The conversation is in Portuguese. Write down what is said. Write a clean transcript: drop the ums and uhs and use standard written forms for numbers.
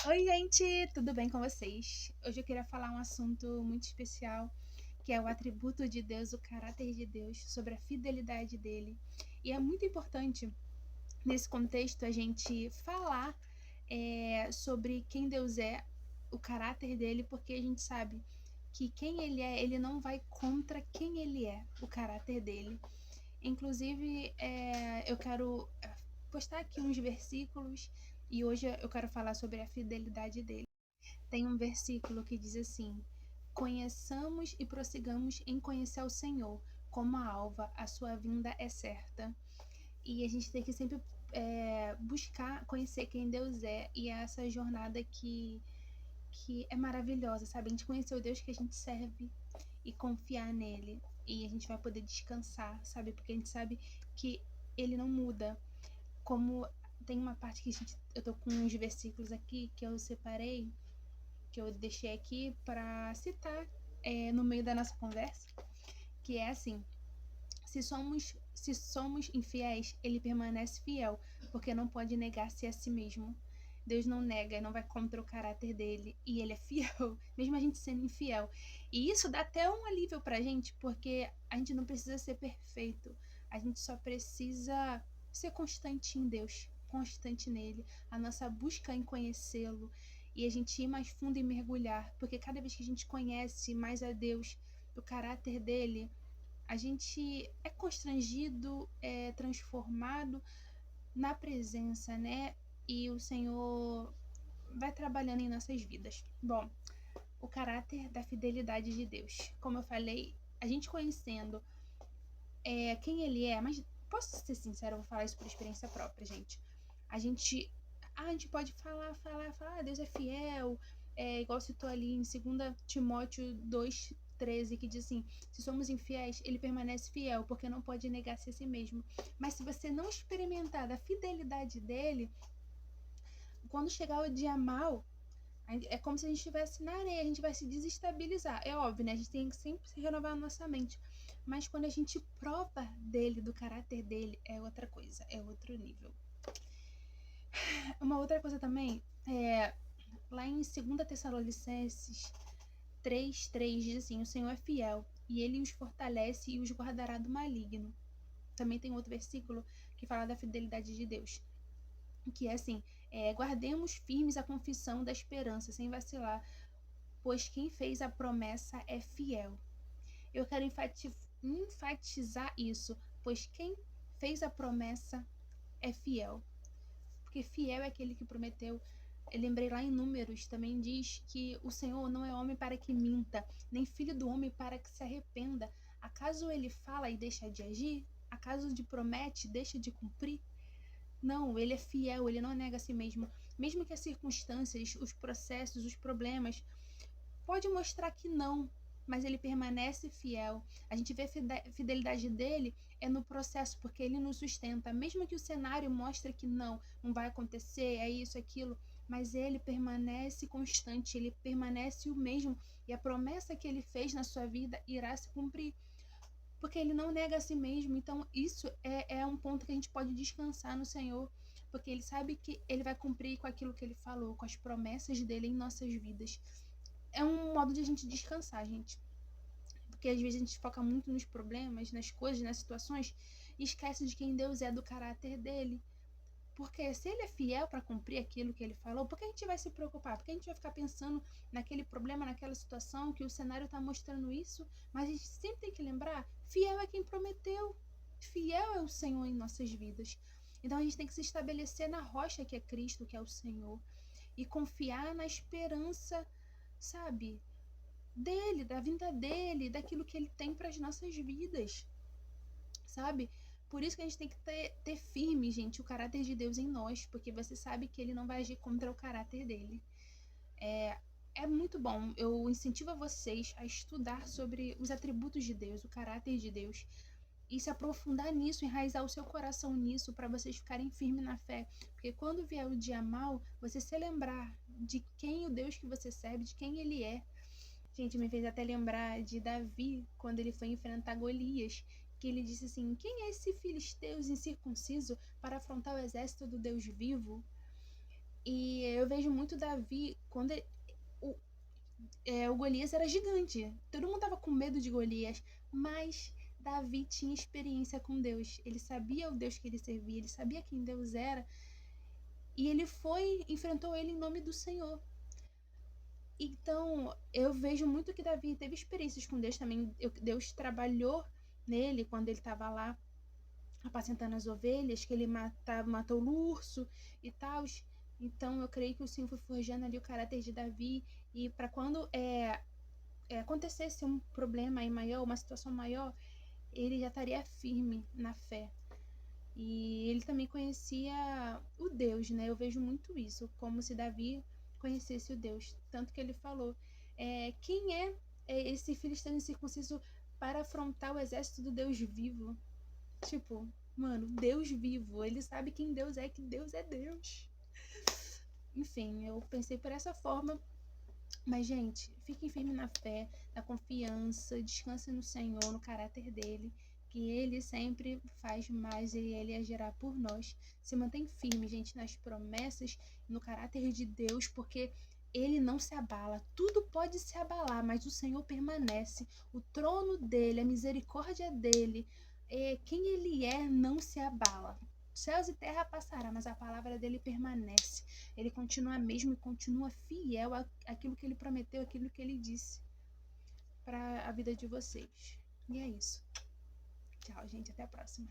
Oi, gente, tudo bem com vocês? Hoje eu queria falar um assunto muito especial, que é o atributo de Deus, o caráter de Deus, sobre a fidelidade dele. E é muito importante, nesse contexto, a gente falar sobre quem Deus é, o caráter dele, porque a gente sabe que quem ele é, ele não vai contra quem ele é, o caráter dele. Inclusive, eu quero postar aqui uns versículos e hoje eu quero falar sobre a fidelidade dele. Tem um versículo que diz assim: conheçamos e prossigamos em conhecer o Senhor, como a alva, a sua vinda é certa. E a gente tem que sempre buscar conhecer quem Deus é, e é essa jornada que é maravilhosa, sabe? A gente conhecer o Deus que a gente serve e confiar nele, e a gente vai poder descansar, sabe? Porque a gente sabe que ele não muda. Como tem uma parte que eu tô com uns versículos aqui que eu separei, que eu deixei aqui para citar no meio da nossa conversa, que é assim: se somos infiéis, ele permanece fiel, porque não pode negar-se a si mesmo. Deus não nega e não vai contra o caráter dele, e ele é fiel, mesmo a gente sendo infiel. E isso dá até um alívio pra gente, porque a gente não precisa ser perfeito, a gente só precisa ser constante em Deus, constante nele, a nossa busca em conhecê-lo, e a gente ir mais fundo e mergulhar, porque cada vez que a gente conhece mais a Deus, o caráter dele, a gente é constrangido, é transformado na presença, né? E o Senhor vai trabalhando em nossas vidas. Bom, o caráter da fidelidade de Deus. Como eu falei, a gente conhecendo quem ele é, mas posso ser sincera, eu vou falar isso por experiência própria, gente. A gente, a gente pode falar, Deus é fiel, igual citou ali em 2 Timóteo 2:13, que diz assim: se somos infiéis, ele permanece fiel, porque não pode negar-se a si mesmo. Mas se você não experimentar da fidelidade dele, quando chegar o dia mal, é como se a gente estivesse na areia, a gente vai se desestabilizar. É óbvio, né? A gente tem que sempre se renovar a nossa mente. Mas quando a gente prova dele, do caráter dele, é outra coisa, é outro nível. Uma outra coisa também, lá em 2 Tessalonicenses 3:3 diz assim: o Senhor é fiel, e ele os fortalece e os guardará do maligno. Também tem outro versículo que fala da fidelidade de Deus, que é assim: guardemos firmes a confissão da esperança, sem vacilar, pois quem fez a promessa é fiel. Eu quero enfatizar isso, pois quem fez a promessa é fiel. Porque fiel é aquele que prometeu. Eu lembrei lá em Números, também diz que o Senhor não é homem para que minta, nem filho do homem para que se arrependa. Acaso ele fala e deixa de agir? Acaso de promete e deixa de cumprir? Não, ele é fiel, ele não nega a si mesmo. Mesmo que as circunstâncias, os processos, os problemas pode mostrar que não, mas ele permanece fiel. A gente vê a fidelidade dele no processo, porque ele nos sustenta. Mesmo que o cenário mostre que não vai acontecer, é isso, aquilo, mas ele permanece constante, ele permanece o mesmo, e a promessa que ele fez na sua vida irá se cumprir, porque ele não nega a si mesmo. Então isso é um ponto que a gente pode descansar no Senhor, porque ele sabe que ele vai cumprir com aquilo que ele falou, com as promessas dele em nossas vidas. É um modo de a gente descansar, gente. Porque às vezes a gente foca muito nos problemas, nas coisas, nas situações, e esquece de quem Deus é, do caráter dele. Porque se ele é fiel para cumprir aquilo que ele falou, por que a gente vai se preocupar? Por que a gente vai ficar pensando naquele problema, naquela situação, que o cenário está mostrando isso? Mas a gente sempre tem que lembrar: fiel é quem prometeu. Fiel é o Senhor em nossas vidas. Então a gente tem que se estabelecer na rocha que é Cristo, que é o Senhor, e confiar na esperança, sabe, dele, da vinda dele, daquilo que ele tem para as nossas vidas, sabe? Por isso que a gente tem que ter firme, gente, o caráter de Deus em nós, porque você sabe que ele não vai agir contra o caráter dele. É muito bom. Eu incentivo a vocês a estudar sobre os atributos de Deus, o caráter de Deus, e se aprofundar nisso, enraizar o seu coração nisso, para vocês ficarem firmes na fé. Porque quando vier o dia mal, você se lembrar de quem o Deus que você serve, de quem ele é. Gente, me fez até lembrar de Davi, quando ele foi enfrentar Golias, que ele disse assim: quem é esse filisteu incircunciso para afrontar o exército do Deus vivo? E eu vejo muito Davi, quando o, o Golias era gigante. Todo mundo tava com medo de Golias, mas Davi tinha experiência com Deus. Ele sabia o Deus que ele servia, ele sabia quem Deus era. E ele enfrentou ele em nome do Senhor. Então, eu vejo muito que Davi teve experiências com Deus também. Deus trabalhou nele quando ele estava lá apacentando as ovelhas, que ele matou o urso e tal. Então, eu creio que o Senhor foi forjando ali o caráter de Davi. E para quando acontecesse um problema aí maior, uma situação maior, ele já estaria firme na fé. E ele também conhecia o Deus, né? Eu vejo muito isso, como se Davi conhecesse o Deus. Tanto que ele falou, quem é esse filisteu incircunciso para afrontar o exército do Deus vivo? Tipo, mano, Deus vivo. Ele sabe quem Deus é, que Deus é Deus. Enfim, eu pensei por essa forma. Mas, gente, fiquem firmes na fé, na confiança, descansem no Senhor, no caráter dele, que ele sempre faz mais e ele agirá por nós. Se mantém firme, gente, nas promessas, no caráter de Deus, porque ele não se abala. Tudo pode se abalar, mas o Senhor permanece. O trono dele, a misericórdia dele, quem ele é, não se abala. Céus e terra passará, mas a palavra dele permanece. Ele continua mesmo e continua fiel àquilo que ele prometeu, àquilo que ele disse para a vida de vocês. E é isso. Tchau, gente. Até a próxima.